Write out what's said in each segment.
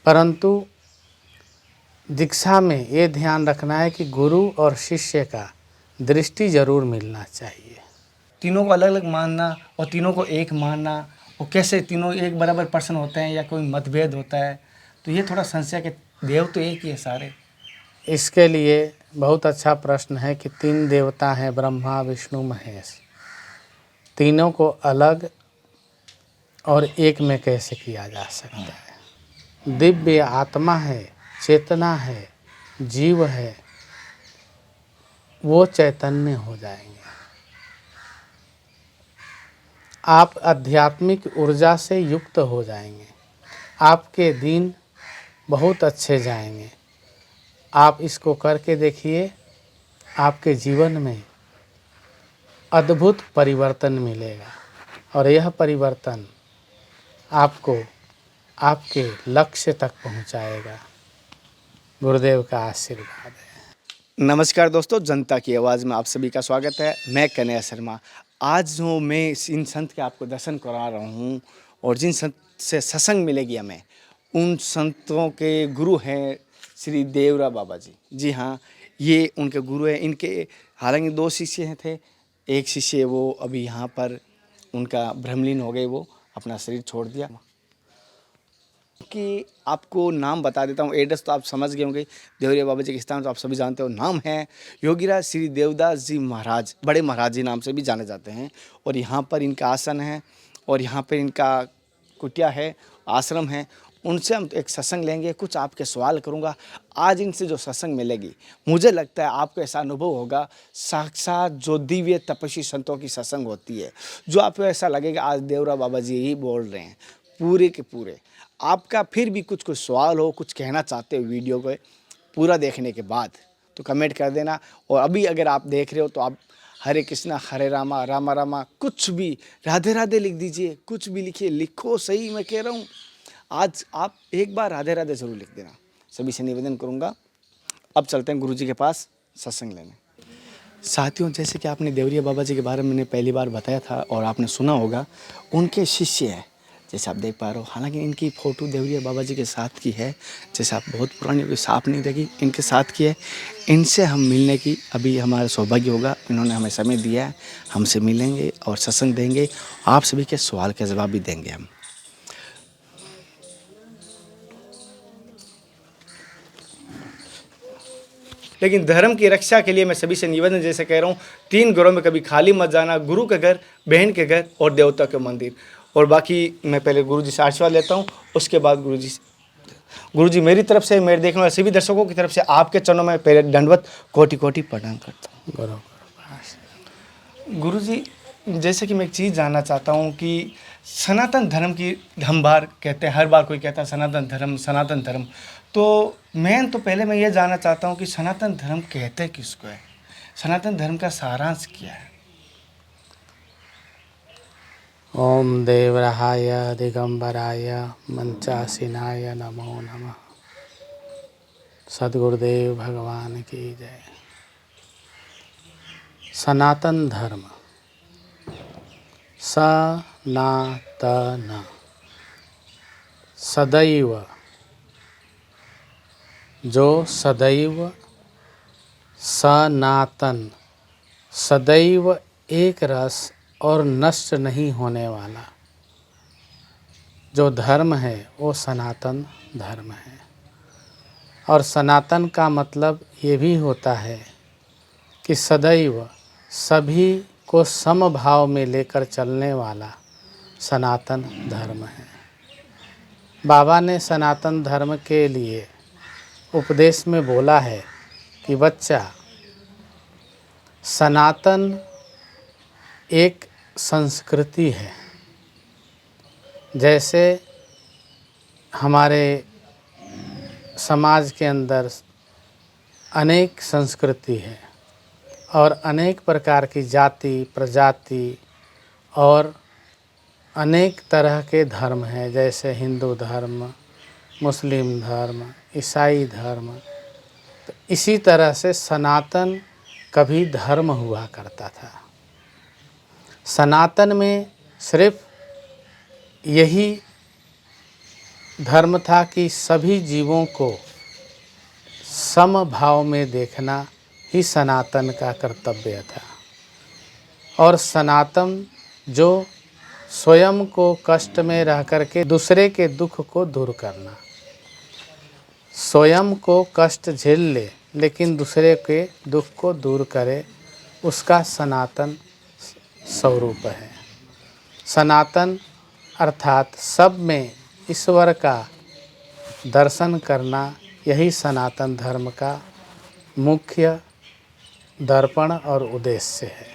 परंतु दीक्षा में ये ध्यान रखना है कि गुरु और शिष्य का दृष्टि जरूर मिलना चाहिए। तीनों को अलग अलग मानना और तीनों को एक मानना, और कैसे तीनों एक बराबर पर्सन होते हैं या कोई मतभेद होता है, तो ये थोड़ा संशय के देव तो एक ही है सारे। इसके लिए बहुत अच्छा प्रश्न है कि 3 देवता हैं, ब्रह्मा विष्णु महेश, तीनों को अलग और एक में कैसे किया जा सकता है। दिव्य आत्मा है, चेतना है, जीव है, वो चैतन्य हो जाएंगे। आप आध्यात्मिक ऊर्जा से युक्त हो जाएंगे, आपके दिन बहुत अच्छे जाएंगे। आप इसको करके देखिए, आपके जीवन में अद्भुत परिवर्तन मिलेगा और यह परिवर्तन आपको आपके लक्ष्य तक पहुंचाएगा। गुरुदेव का आशीर्वाद है। नमस्कार दोस्तों, जनता की आवाज़ में आप सभी का स्वागत है। मैं कन्हैया शर्मा। आज जो मैं इन संत के आपको दर्शन करा रहा हूँ और जिन संत से सत्संग मिलेगी हमें, उन संतों के गुरु हैं श्री देवरा बाबा जी। जी हाँ, ये उनके गुरु हैं। इनके हालांकि 2 शिष्य थे। एक शिष्य वो अभी यहाँ पर उनका भ्रमलीन हो गए, वो अपना शरीर छोड़ दिया। कि आपको नाम बता देता हूँ, एड्रेस तो आप समझ गए होंगे। देवरिया बाबा जी के स्थान तो आप सभी जानते हो। नाम है योगीराज श्री देवदास जी महाराज, बड़े महाराज जी नाम से भी जाने जाते हैं। और यहाँ पर इनका आसन है और यहाँ पर इनका कुटिया है, आश्रम है। उनसे हम एक सत्संग लेंगे, कुछ आपके सवाल करूँगा। आज इनसे जो सत्संग मिलेगी, मुझे लगता है आपको ऐसा अनुभव होगा, साक्षात जो दिव्य तपस्वी संतों की सत्संग होती है, जो आपको ऐसा लगेगा आज देवरा बाबा जी ही बोल रहे हैं पूरे के पूरे। आपका फिर भी कुछ सवाल हो, कुछ कहना चाहते हो वीडियो को पूरा देखने के बाद, तो कमेंट कर देना। और अभी अगर आप देख रहे हो तो आप हरे कृष्णा हरे रामा रामा रामा, कुछ भी राधे राधे लिख दीजिए, कुछ भी लिखिए, लिखो सही, मैं कह रहा हूँ। आज आप एक बार राधे राधे ज़रूर लिख देना, सभी से निवेदन करूँगा। अब चलते हैं गुरु जी के पास सत्संग लेने। साथियों, जैसे कि आपने देवरिया बाबा जी के बारे में मैंने पहली बार बताया था और आपने सुना होगा, उनके शिष्य हैं जैसे आप देख पा रहे हो। हालांकि इनकी फ़ोटो देवरिया बाबा जी के साथ की है, जैसे आप बहुत पुरानी कोई साफ नहीं देखी, इनके साथ की है। इनसे हम मिलने की अभी हमारा सौभाग्य होगा। इन्होंने हमें समय दिया है, हमसे मिलेंगे और सत्संग देंगे। आप सभी के सवाल के जवाब भी देंगे हम। लेकिन धर्म की रक्षा के लिए मैं सभी से निवेदन जैसे कह रहा हूँ, 3 घरों में कभी खाली मत जाना। गुरु के घर, बहन के घर और देवता के मंदिर। और बाकी मैं पहले गुरु जी से आशीर्वाद लेता हूँ, उसके बाद गुरु जी मेरी तरफ से, मेरे देखने वाले सभी दर्शकों की तरफ से आपके चरणों में पहले दंडवत कोटि कोटि प्रणाम करता हूँ। गुरु जी, जैसे कि मैं एक चीज़ जानना चाहता हूँ कि सनातन धर्म की हम बार कहते हैं, हर बार कोई कहता है सनातन धर्म सनातन धर्म, तो तो पहले मैं ये जानना चाहता हूँ कि सनातन धर्म कहते किसको है, सनातन धर्म का सारांश क्या है। ओम देवराय दिगंबराय मंचासीनाय नमो नमः। सद्गुरुदेव भगवान की जय। सनातन धर्म, सनातन, सदैव, जो सदैव, सनातन, सदैव एक रस और नष्ट नहीं होने वाला जो धर्म है, वो सनातन धर्म है। और सनातन का मतलब ये भी होता है कि सदैव सभी को समभाव में लेकर चलने वाला सनातन धर्म है। बाबा ने सनातन धर्म के लिए उपदेश में बोला है कि बच्चा, सनातन एक संस्कृति है। जैसे हमारे समाज के अंदर अनेक संस्कृति है और अनेक प्रकार की जाति प्रजाति और अनेक तरह के धर्म हैं, जैसे हिंदू धर्म, मुस्लिम धर्म, ईसाई धर्म। तो इसी तरह से सनातन कभी धर्म हुआ करता था। सनातन में सिर्फ यही धर्म था कि सभी जीवों को समभाव में देखना ही सनातन का कर्तव्य था। और सनातन जो स्वयं को कष्ट में रह करके दूसरे के दुख को दूर करना, स्वयं को कष्ट झेल ले लेकिन दूसरे के दुख को दूर करे, उसका सनातन स्वरूप है। सनातन अर्थात सब में ईश्वर का दर्शन करना, यही सनातन धर्म का मुख्य दर्पण और उद्देश्य है।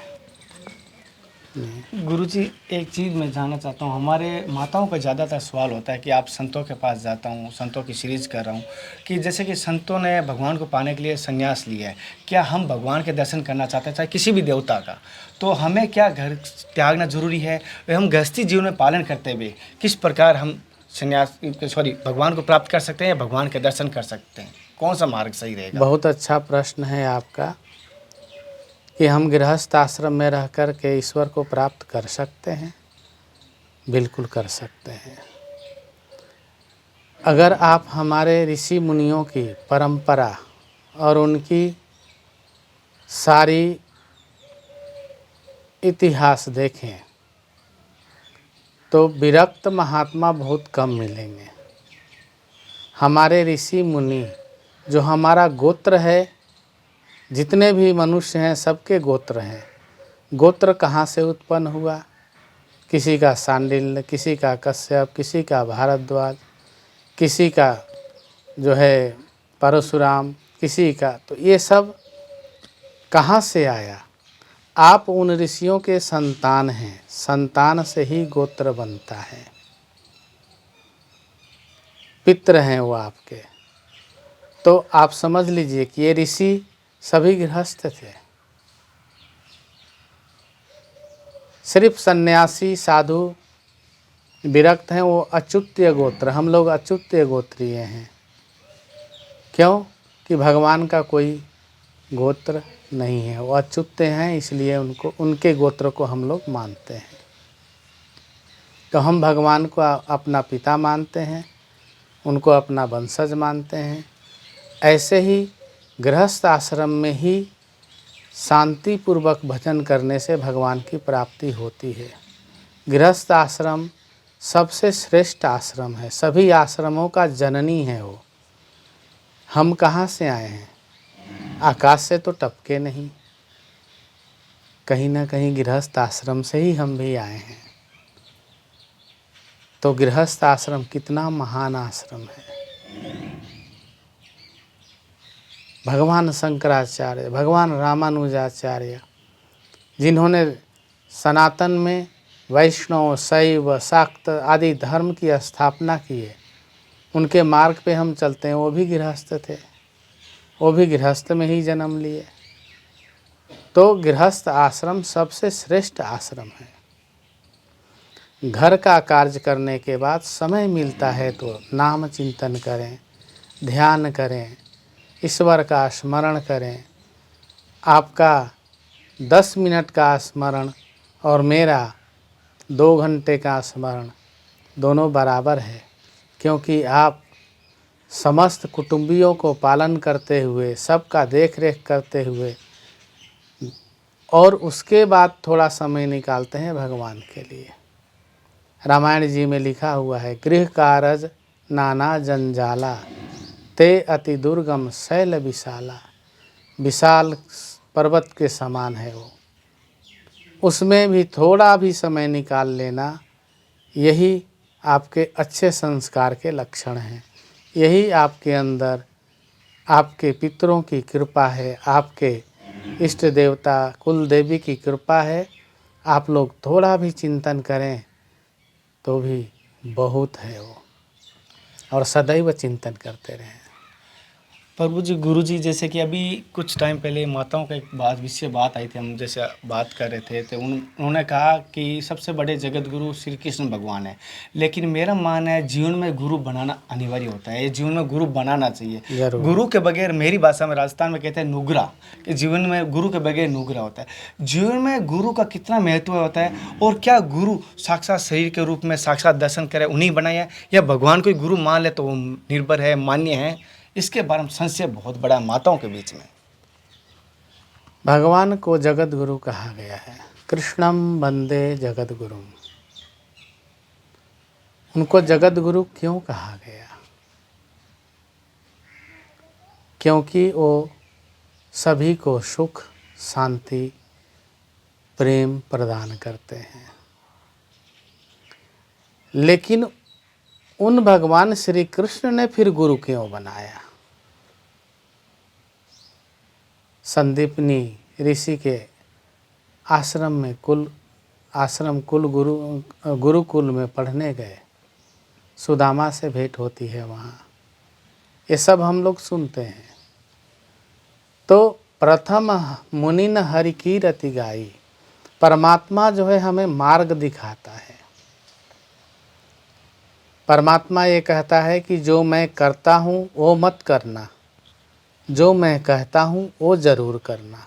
गुरुजी, एक चीज़ मैं जानना चाहता हूँ, हमारे माताओं का ज़्यादातर सवाल होता है कि आप संतों के पास जाता हूँ, संतों की सीरीज़ कर रहा हूँ, कि जैसे कि संतों ने भगवान को पाने के लिए संन्यास लिया है, क्या हम भगवान के दर्शन करना चाहते हैं, चाहे किसी भी देवता का, तो हमें क्या घर त्यागना जरूरी है? हम गृहस्थी जीवन में पालन करते हुए किस प्रकार हम भगवान को प्राप्त कर सकते हैं या भगवान के दर्शन कर सकते हैं? कौन सा मार्ग सही रहेगा? बहुत अच्छा प्रश्न है आपका कि हम गृहस्थ आश्रम में रह कर के ईश्वर को प्राप्त कर सकते हैं। बिल्कुल कर सकते हैं। अगर आप हमारे ऋषि मुनियों की परंपरा और उनकी सारी इतिहास देखें तो विरक्त महात्मा बहुत कम मिलेंगे। हमारे ऋषि मुनि जो हमारा गोत्र है, जितने भी मनुष्य हैं सबके गोत्र हैं। गोत्र कहाँ से उत्पन्न हुआ? किसी का सांडिल्य, किसी का कश्यप, किसी का भारद्वाज, किसी का जो है परशुराम, किसी का, तो ये सब कहाँ से आया? आप उन ऋषियों के संतान हैं, संतान से ही गोत्र बनता है। पितृ हैं वो आपके। तो आप समझ लीजिए कि ये ऋषि सभी गृहस्थ थे। सिर्फ सन्यासी साधु विरक्त हैं, वो अच्युत्य गोत्र, हम लोग अच्युत्य गोत्रीय हैं। क्यों? कि भगवान का कोई गोत्र नहीं है, वो अच्युत्य हैं, इसलिए उनके गोत्र को हम लोग मानते हैं। तो हम भगवान को अपना पिता मानते हैं, उनको अपना वंशज मानते हैं। ऐसे ही गृहस्थ आश्रम में ही शांतिपूर्वक भजन करने से भगवान की प्राप्ति होती है। गृहस्थ आश्रम सबसे श्रेष्ठ आश्रम है, सभी आश्रमों का जननी है वो। हम कहाँ से आए हैं? आकाश से तो टपके नहीं, कहीं ना कहीं गृहस्थ आश्रम से ही हम भी आए हैं। तो गृहस्थ आश्रम कितना महान आश्रम है। भगवान शंकराचार्य, भगवान रामानुजाचार्य, जिन्होंने सनातन में वैष्णव, शैव, शाक्त आदि धर्म की स्थापना की है, उनके मार्ग पे हम चलते हैं। वो भी गृहस्थ थे, वो भी गृहस्थ में ही जन्म लिए। तो गृहस्थ आश्रम सबसे श्रेष्ठ आश्रम है। घर का कार्य करने के बाद समय मिलता है तो नाम चिंतन करें, ध्यान करें, ईश्वर का स्मरण करें। आपका 10 मिनट का स्मरण और मेरा 2 घंटे का स्मरण दोनों बराबर है, क्योंकि आप समस्त कुटुंबियों को पालन करते हुए, सबका देख रेख करते हुए और उसके बाद थोड़ा समय निकालते हैं भगवान के लिए। रामायण जी में लिखा हुआ है, गृह कारज नाना जंजाला, ते अति दुर्गम शैल विशाला। विशाल पर्वत के समान है वो, उसमें भी थोड़ा भी समय निकाल लेना, यही आपके अच्छे संस्कार के लक्षण हैं। यही आपके अंदर आपके पितरों की कृपा है, आपके इष्ट देवता कुल देवी की कृपा है। आप लोग थोड़ा भी चिंतन करें तो भी बहुत है वो, और सदैव चिंतन करते रहें। प्रभु जी, गुरु जी, जैसे कि अभी कुछ टाइम पहले माताओं का एक विषय बात आई थी, हम जैसे बात कर रहे थे, तो उन्होंने कहा कि सबसे बड़े जगत गुरु श्री कृष्ण भगवान है। लेकिन मेरा मानना है जीवन में गुरु बनाना अनिवार्य होता है, ये जीवन में गुरु बनाना चाहिए। जरूर। गुरु के बगैर, मेरी भाषा में राजस्थान में कहते हैं नुगरा, कि जीवन में गुरु के बगैर नुगरा होता है। जीवन में गुरु का कितना महत्व होता है, और क्या गुरु साक्षात शरीर के रूप में साक्षात दर्शन करे उन्हीं बनाया है, या भगवान कोई गुरु मान ले तो वो निर्भर है, मान्य है? इसके बारे में संशय बहुत बड़ा है माताओं के बीच में। भगवान को जगत गुरु कहा गया है, कृष्णम वंदे जगत गुरुम। उनको जगत गुरु क्यों कहा गया? क्योंकि वो सभी को सुख, शांति, प्रेम प्रदान करते हैं। लेकिन उन भगवान श्री कृष्ण ने फिर गुरु क्यों बनाया? संदीपनी ऋषि के आश्रम में गुरुकुल में पढ़ने गए, सुदामा से भेंट होती है वहाँ, ये सब हम लोग सुनते हैं। तो प्रथम मुनि न हरि की रति गाई, परमात्मा जो है हमें मार्ग दिखाता है। परमात्मा ये कहता है कि जो मैं करता हूँ वो मत करना, जो मैं कहता हूँ वो ज़रूर करना,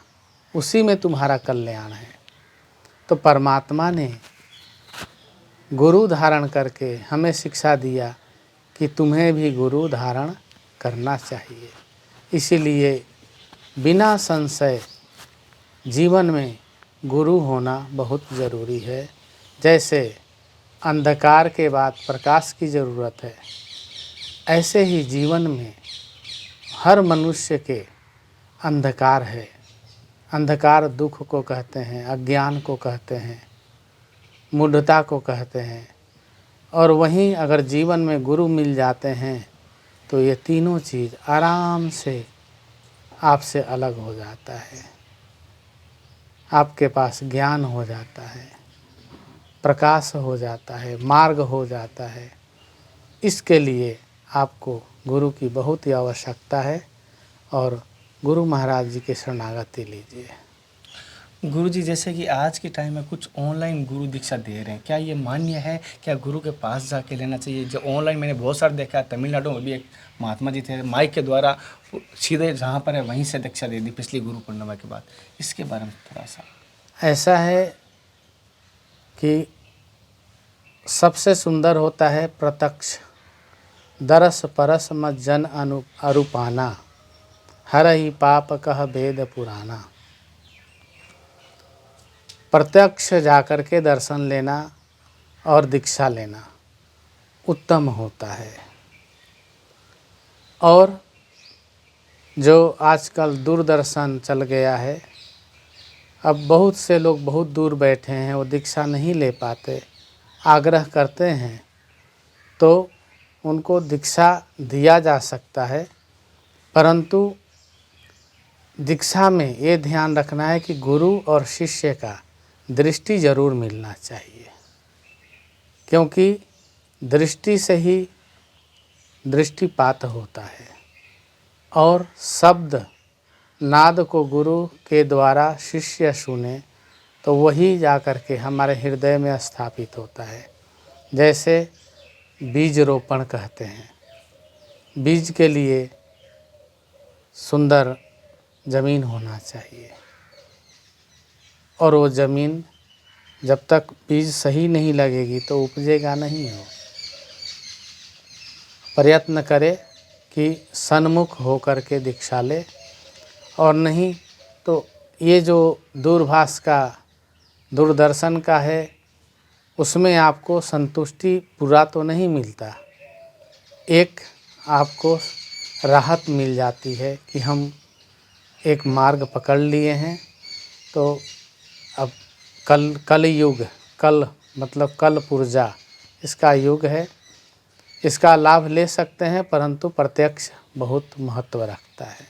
उसी में तुम्हारा कल्याण है। तो परमात्मा ने गुरु धारण करके हमें शिक्षा दिया कि तुम्हें भी गुरु धारण करना चाहिए। इसीलिए बिना संशय जीवन में गुरु होना बहुत ज़रूरी है। जैसे अंधकार के बाद प्रकाश की ज़रूरत है, ऐसे ही जीवन में हर मनुष्य के अंधकार है। अंधकार दुख को कहते हैं, अज्ञान को कहते हैं, मूढ़ता को कहते हैं। और वहीं अगर जीवन में गुरु मिल जाते हैं तो ये तीनों चीज़ आराम से आपसे अलग हो जाता है। आपके पास ज्ञान हो जाता है, प्रकाश हो जाता है, मार्ग हो जाता है। इसके लिए आपको गुरु की बहुत ही आवश्यकता है और गुरु महाराज जी की शरणागति लीजिए। गुरु जी, जैसे कि आज के टाइम में कुछ ऑनलाइन गुरु दीक्षा दे रहे हैं, क्या ये मान्य है? क्या गुरु के पास जाके लेना चाहिए? जो ऑनलाइन मैंने बहुत सारे देखा है, तमिलनाडु में भी एक महात्मा जी थे, माइक के द्वारा सीधे जहाँ पर है वहीं से दीक्षा दे दी पिछली गुरु पूर्णिमा के बाद। इसके बारे में थोड़ा सा। ऐसा है कि सबसे सुंदर होता है प्रत्यक्ष, दरस परस मत जन अरूपाना, हर ही पाप कह वेद पुराना। प्रत्यक्ष जाकर के दर्शन लेना और दीक्षा लेना उत्तम होता है। और जो आजकल दूरदर्शन चल गया है, अब बहुत से लोग बहुत दूर बैठे हैं, वो दीक्षा नहीं ले पाते, आग्रह करते हैं तो उनको दीक्षा दिया जा सकता है। परंतु दीक्षा में ये ध्यान रखना है कि गुरु और शिष्य का दृष्टि जरूर मिलना चाहिए, क्योंकि दृष्टि से ही दृष्टिपात होता है। और शब्द नाद को गुरु के द्वारा शिष्य सुने तो वही जाकर के हमारे हृदय में स्थापित होता है। जैसे बीज रोपण कहते हैं, बीज के लिए सुंदर ज़मीन होना चाहिए, और वो ज़मीन जब तक बीज सही नहीं लगेगी तो उपजेगा नहीं। हो प्रयत्न करे कि सन्मुख होकर के दीक्षा ले, और नहीं तो ये जो दूरभाष का, दूरदर्शन का है, उसमें आपको संतुष्टि पूरा तो नहीं मिलता, एक आपको राहत मिल जाती है कि हम एक मार्ग पकड़ लिए हैं। तो अब कल युग, कल मतलब कल पुर्जा इसका युग है, इसका लाभ ले सकते हैं, परंतु प्रत्यक्ष बहुत महत्व रखता है।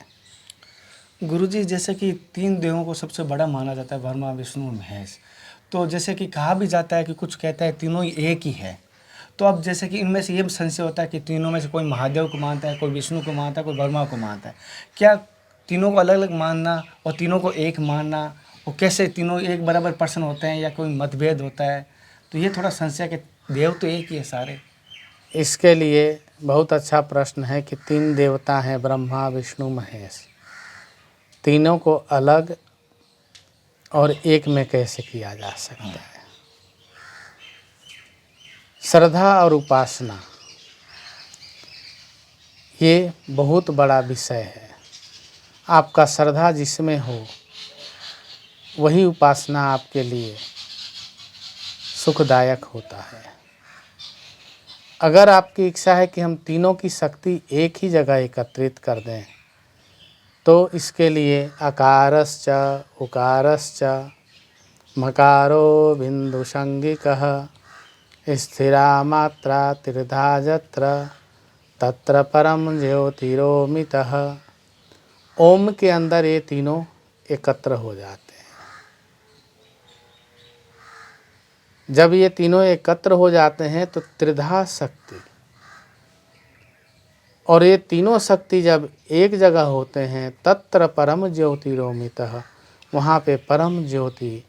गुरुजी, जैसे कि 3 देवों को सबसे बड़ा माना जाता है, ब्रह्मा विष्णु और महेश। तो जैसे कि कहा भी जाता है कि कुछ कहता है तीनों ही एक ही है। तो अब जैसे कि इनमें से ये संशय होता है कि तीनों में से कोई महादेव को मानता है, कोई विष्णु को मानता है, कोई ब्रह्मा को मानता है। क्या तीनों को अलग अलग मानना और तीनों को एक मानना, और कैसे तीनों एक बराबर पर्सन होते हैं या कोई मतभेद होता है? तो ये थोड़ा संशय कि देव तो एक ही है सारे। इसके लिए बहुत अच्छा प्रश्न है कि 3 देवता हैं, ब्रह्मा विष्णु महेश, तीनों को अलग और एक में कैसे किया जा सकता है? श्रद्धा और उपासना ये बहुत बड़ा विषय है। आपका श्रद्धा जिसमें हो वही उपासना आपके लिए सुखदायक होता है। अगर आपकी इच्छा है कि हम तीनों की शक्ति एक ही जगह एकत्रित कर दें, तो इसके लिए अकारश्च उकारश्च मकारो बिंदुसंगिकः स्थिरा मात्रा त्रिधा यत्र तत्र परम ज्योतिरोमितः। ओम के अंदर ये तीनों एकत्र हो जाते हैं। जब ये तीनों एकत्र हो जाते हैं तो त्रिधा शक्ति, और ये तीनों शक्ति जब एक जगह होते हैं तत्र परम ज्योतिरोमितः, वहाँ पे परम ज्योति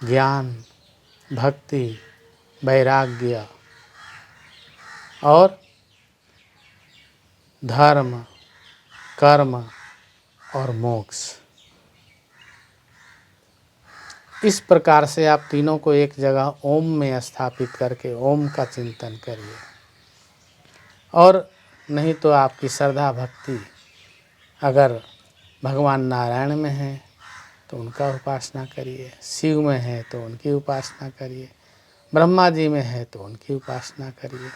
ज्ञान, भक्ति, वैराग्य और धर्म, कर्म और मोक्ष, इस प्रकार से आप तीनों को एक जगह ओम में स्थापित करके ओम का चिंतन करिए। और नहीं तो आपकी श्रद्धा भक्ति अगर भगवान नारायण में है तो उनका उपासना करिए, शिव में है तो उनकी उपासना करिए, ब्रह्मा जी में है तो उनकी उपासना करिए।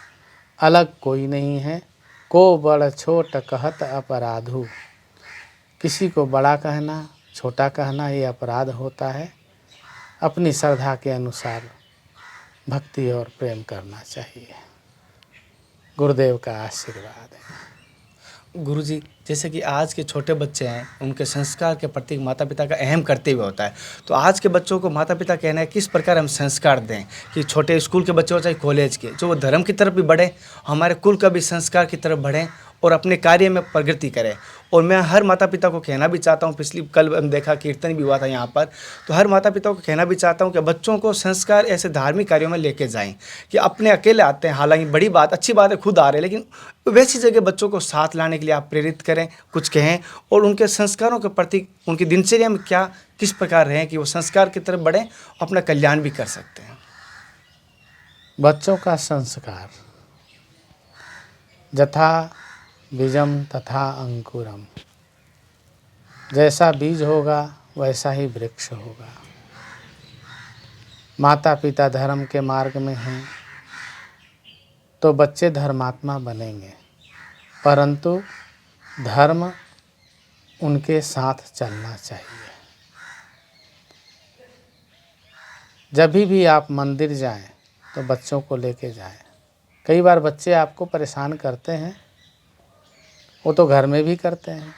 अलग कोई नहीं है। को बड़ छोट कहत अपराधु, किसी को बड़ा कहना छोटा कहना ये अपराध होता है। अपनी श्रद्धा के अनुसार भक्ति और प्रेम करना चाहिए। गुरुदेव का आशीर्वाद है। गुरुजी, जैसे कि आज के छोटे बच्चे हैं, उनके संस्कार के प्रति माता पिता का अहम कर्तव्य होता है। तो आज के बच्चों को माता पिता कहना है किस प्रकार हम संस्कार दें कि छोटे स्कूल के बच्चे हो चाहे कॉलेज के, जो वो धर्म की तरफ भी बढ़े, हमारे कुल का भी संस्कार की तरफ बढ़ें और अपने कार्य में प्रगति करें। और मैं हर माता पिता को कहना भी चाहता हूँ, कल हम देखा कीर्तन भी हुआ था यहाँ पर, तो हर माता पिता को कहना भी चाहता हूँ कि बच्चों को संस्कार ऐसे धार्मिक कार्यों में लेके जाएं कि अपने अकेले आते हैं, हालांकि बड़ी बात अच्छी बात है खुद आ रहे हैं, लेकिन वैसी जगह बच्चों को साथ लाने के लिए आप प्रेरित करें, कुछ कहें और उनके संस्कारों के प्रति उनकी दिनचर्या में क्या किस प्रकार रहें कि वो संस्कार की तरफ बढ़ें, अपना कल्याण भी कर सकते हैं। बच्चों का संस्कार यथा बीजम तथा अंकुरम, जैसा बीज होगा वैसा ही वृक्ष होगा। माता पिता धर्म के मार्ग में हैं तो बच्चे धर्मात्मा बनेंगे, परंतु धर्म उनके साथ चलना चाहिए। जब भी आप मंदिर जाएं तो बच्चों को लेके जाएं। कई बार बच्चे आपको परेशान करते हैं, वो तो घर में भी करते हैं,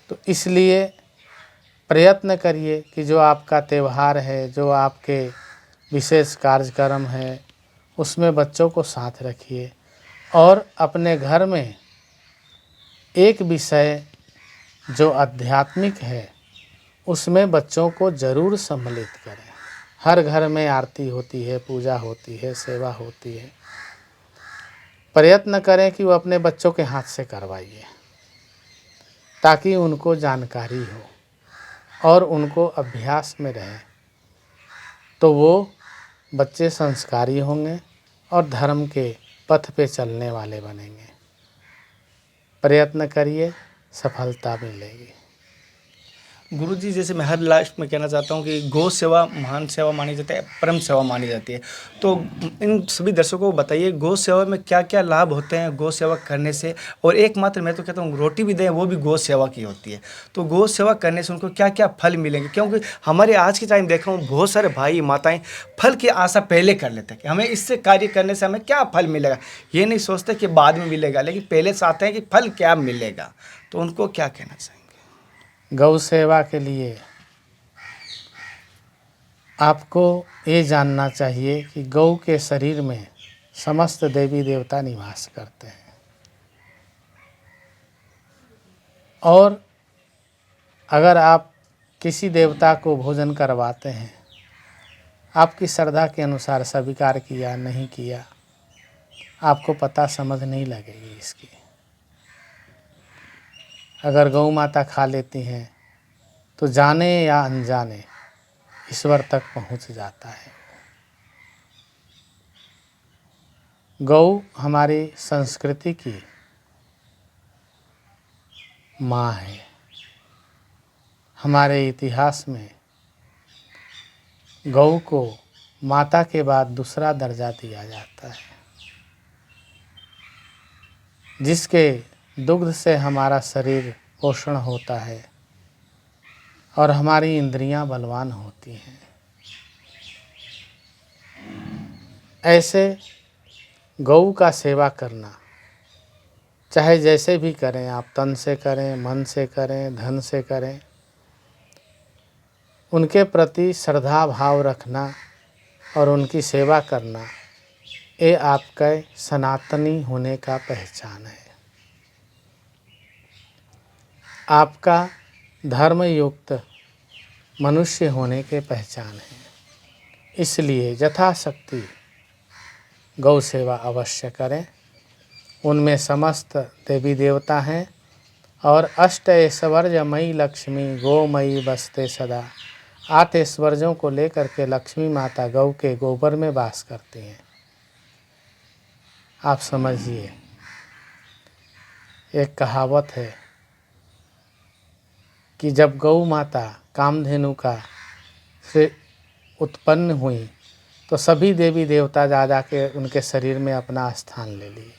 तो इसलिए प्रयत्न करिए कि जो आपका त्यौहार है, जो आपके विशेष कार्यक्रम है, उसमें बच्चों को साथ रखिए और अपने घर में एक विषय जो आध्यात्मिक है उसमें बच्चों को ज़रूर सम्मिलित करें। हर घर में आरती होती है, पूजा होती है, सेवा होती है। प्रयत्न करें कि वो अपने बच्चों के हाथ से करवाइए ताकि उनको जानकारी हो और उनको अभ्यास में रहे, तो वो बच्चे संस्कारी होंगे और धर्म के पथ पे चलने वाले बनेंगे। प्रयत्न करिए, सफलता मिलेगी। गुरुजी, जैसे मैं हर लास्ट में कहना चाहता हूँ कि गौ सेवा महान सेवा मानी जाती है, परम सेवा मानी जाती है। तो इन सभी दर्शकों को बताइए गौ सेवा में क्या क्या लाभ होते हैं गौ सेवा करने से, और एकमात्र मैं तो कहता हूँ रोटी भी दें वो भी गौ सेवा की होती है। तो गौ सेवा करने से उनको क्या क्या फल मिलेंगे, क्योंकि हमारे आज के टाइम देखा हूँ बहुत सारे भाई माताएँ फल की आशा पहले कर लेते हैं कि हमें इससे कार्य करने से हमें क्या फल मिलेगा, ये नहीं सोचते कि बाद में मिलेगा, लेकिन पहले से आते हैं कि फल क्या मिलेगा। तो उनको क्या कहना चाहिए? गौ सेवा के लिए आपको ये जानना चाहिए कि गौ के शरीर में समस्त देवी देवता निवास करते हैं और अगर आप किसी देवता को भोजन करवाते हैं, आपकी श्रद्धा के अनुसार स्वीकार किया नहीं किया, आपको पता समझ नहीं लगेगी इसकी। अगर गौ माता खा लेती हैं तो जाने या अनजाने ईश्वर तक पहुंच जाता है। गौ हमारी संस्कृति की माँ है। हमारे इतिहास में गौ को माता के बाद दूसरा दर्जा दिया जाता है, जिसके दुग्ध से हमारा शरीर पोषण होता है और हमारी इंद्रियां बलवान होती हैं। ऐसे गौ का सेवा करना, चाहे जैसे भी करें, आप तन से करें, मन से करें, धन से करें, उनके प्रति श्रद्धा भाव रखना और उनकी सेवा करना, ये आपके सनातनी होने का पहचान है। आपका धर्मयुक्त मनुष्य होने के पहचान है। इसलिए यथाशक्ति गौ सेवा अवश्य करें। उनमें समस्त देवी देवता हैं और अष्ट ऐश्वर्यमयी लक्ष्मी गोमयी बसते सदा। 8 ऐश्वर्यों को लेकर के लक्ष्मी माता गौ के गोबर में वास करती हैं। आप समझिए, एक कहावत है कि जब गौ माता कामधेनु का से उत्पन्न हुई तो सभी देवी देवता जा के उनके शरीर में अपना स्थान ले लिए।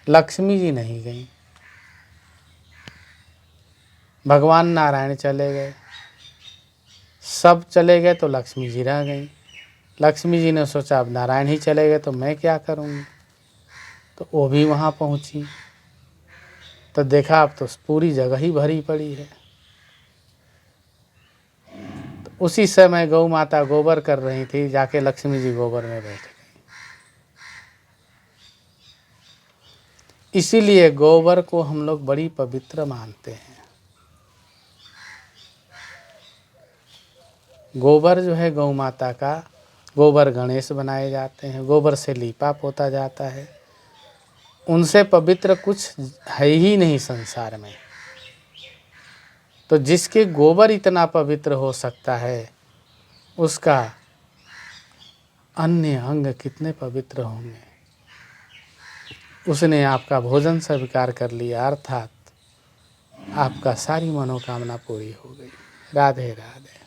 लक्ष्मी जी नहीं गई, भगवान नारायण चले गए, सब चले गए तो लक्ष्मी जी रह गई। लक्ष्मी जी ने सोचा अब नारायण ही चले गए तो मैं क्या करूँगी, तो वो भी वहाँ पहुँची तो देखा अब तो पूरी जगह ही भरी पड़ी है। तो उसी समय गौ माता गोबर कर रही थी, जाके लक्ष्मी जी गोबर में बैठ गई। इसीलिए गोबर को हम लोग बड़ी पवित्र मानते हैं। गोबर जो है गौ माता का, गोबर गणेश बनाए जाते हैं, गोबर से लीपा पोता जाता है। उनसे पवित्र कुछ है ही नहीं संसार में। तो जिसके गोबर इतना पवित्र हो सकता है, उसका अन्य अंग कितने पवित्र होंगे। उसने आपका भोजन स्वीकार कर लिया, अर्थात आपका सारी मनोकामना पूरी हो गई। राधे राधे।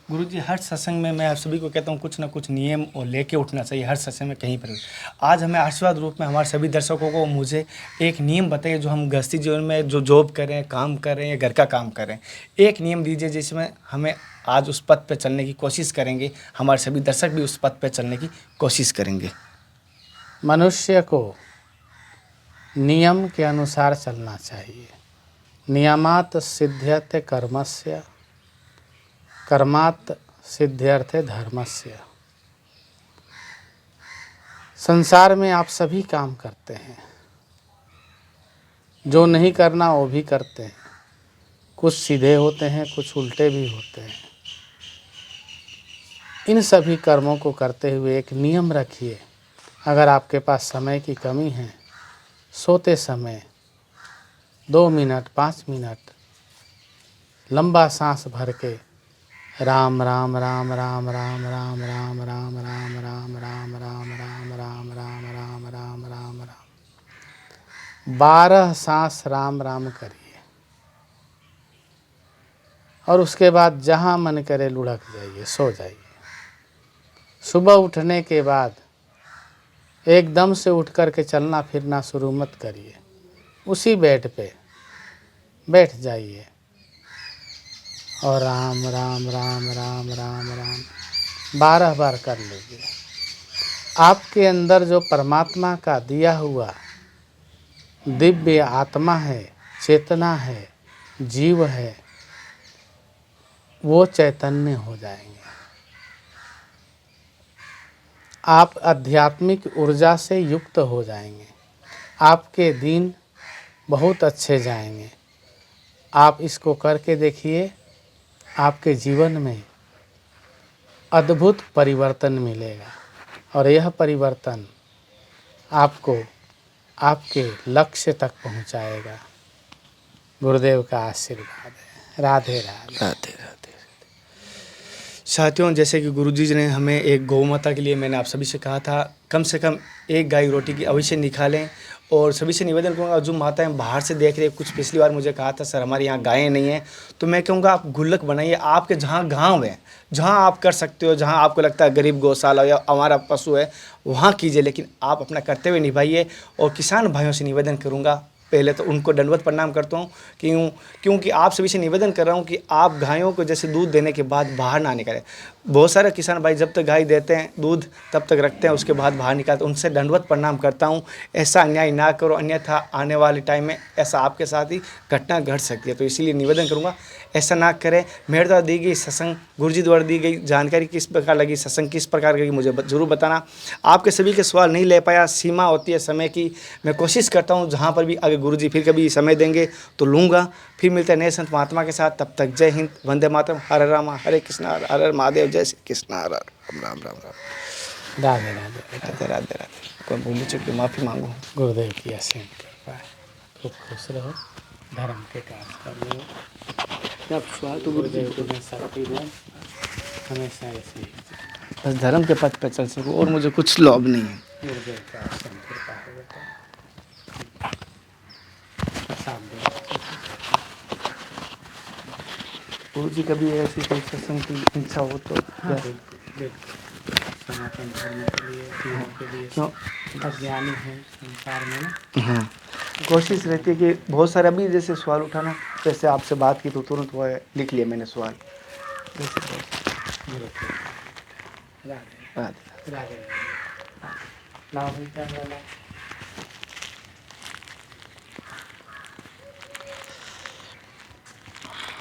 गुरुजी, हर सत्संग में मैं आप सभी को कहता हूँ कुछ ना कुछ नियम और लेके उठना चाहिए हर सत्संग में कहीं पर भी। आज हमें आशीर्वाद रूप में हमारे सभी दर्शकों को मुझे एक नियम बताइए, जो हम गृहस्थी जीवन में जो जॉब करें, काम करें या घर का काम करें, एक नियम दीजिए जिसमें हमें आज उस पथ पर चलने की कोशिश करेंगे, हमारे सभी दर्शक भी उस पथ पर चलने की कोशिश करेंगे। मनुष्य को नियम के अनुसार चलना चाहिए। नियमात सिद्ध्यते कर्मस्य, कर्मात् सिद्ध्यर्थे धर्मस्य। संसार में आप सभी काम करते हैं, जो नहीं करना वो भी करते हैं। कुछ सीधे होते हैं, कुछ उल्टे भी होते हैं। इन सभी कर्मों को करते हुए एक नियम रखिए। अगर आपके पास समय की कमी है, सोते समय 2 मिनट 5 मिनट लंबा सांस भर के राम राम राम राम राम राम राम राम राम राम राम राम राम राम राम राम राम राम राम 12 सांस राम राम करिए और उसके बाद जहाँ मन करे लुढ़क जाइए, सो जाइए। सुबह उठने के बाद एकदम से उठ कर के चलना फिरना शुरू मत करिए। उसी बेड पे बैठ जाइए और राम राम राम राम राम राम 12 बार कर लीजिए। आपके अंदर जो परमात्मा का दिया हुआ दिव्य आत्मा है, चेतना है, जीव है, वो चैतन्य हो जाएंगे। आप आध्यात्मिक ऊर्जा से युक्त हो जाएंगे। आपके दिन बहुत अच्छे जाएंगे। आप इसको करके देखिए, आपके जीवन में अद्भुत परिवर्तन मिलेगा और यह परिवर्तन आपको आपके लक्ष्य तक पहुंचाएगा। गुरुदेव का आशीर्वाद है। राधे राधे। राधे राधे। साथियों, जैसे कि गुरुजी ने हमें एक गौ माता के लिए, मैंने आप सभी से कहा था, कम से कम एक गाय रोटी की अवश्य निकालें। और सभी से निवेदन करूँगा, जो माताएं बाहर से देख रही है, कुछ पिछली बार मुझे कहा था सर हमारे यहाँ गायें नहीं हैं, तो मैं कहूँगा आप गुल्लक बनाइए। आपके जहाँ गांव है, जहाँ आप कर सकते हो, जहाँ आपको लगता है गरीब गौशाला या हमारा पशु है, वहाँ कीजिए, लेकिन आप अपना कर्तव्य निभाइए। और किसान भाइयों से निवेदन करूँगा, पहले तो उनको दंडवत प्रणाम करता हूँ, क्योंकि आप सभी से निवेदन कर रहा हूँ कि आप गायों को जैसे दूध देने के बाद बाहर ना निकालें। बहुत सारे किसान भाई जब तक गाय देते हैं दूध तब तक रखते हैं, उसके बाद बाहर निकालते हैं। उनसे दंडवत प्रणाम करता हूँ। ऐसा अन्याय ना करो, अन्यथा आने वाले टाइम में ऐसा आपके साथ ही घटना घट सकती है। तो इसीलिए निवेदन करूँगा ऐसा ना करें। मेरे द्वारा दी गई सत्संग, गुरुजी द्वारा दी गई जानकारी किस प्रकार लगी, सत्संग किस प्रकार की, मुझे ज़रूर बताना। आपके सभी के सवाल नहीं ले पाया, सीमा होती है समय की। मैं कोशिश करता हूँ जहाँ पर भी अगर गुरुजी फिर कभी समय देंगे तो लूँगा। फिर मिलते हैं नए संत महात्मा के साथ। तब तक जय हिंद, वंदे मातरम, हरे राम हरे कृष्ण, हर हर महादेव, जय श्री कृष्ण, हर हर राम राम राम राम। राधे राधे। राधे राधे राधे। कोई भूल चूक की माफ़ी मांगू। गुरुदेव की असीम कृपा है। खूब खुश रहो, धर्म के कार्य कर लो। सवाल तो गुरुदेव तुम्हें शक्ति दें, हमेशा ऐसे ही बस धर्म के पथ पर चल सकूँ, और मुझे कुछ लोभ नहीं है। गुरुदेव का असीम कृपा है बेटा। प्रसाद दो। गुरुजी कभी ऐसी कोई सत्संग की इच्छा हो तो बिल्कुल सनातन धर्म के लिए, जीवन के लिए, क्यों? अज्ञानी है संसार में ना। हाँ, कोशिश रहती है कि बहुत सारे अभी जैसे सवाल उठाना, जैसे आपसे बात की तो तुरंत वो लिख लिया मैंने सवाल। राधे राधे। राधे। नाम है क्या?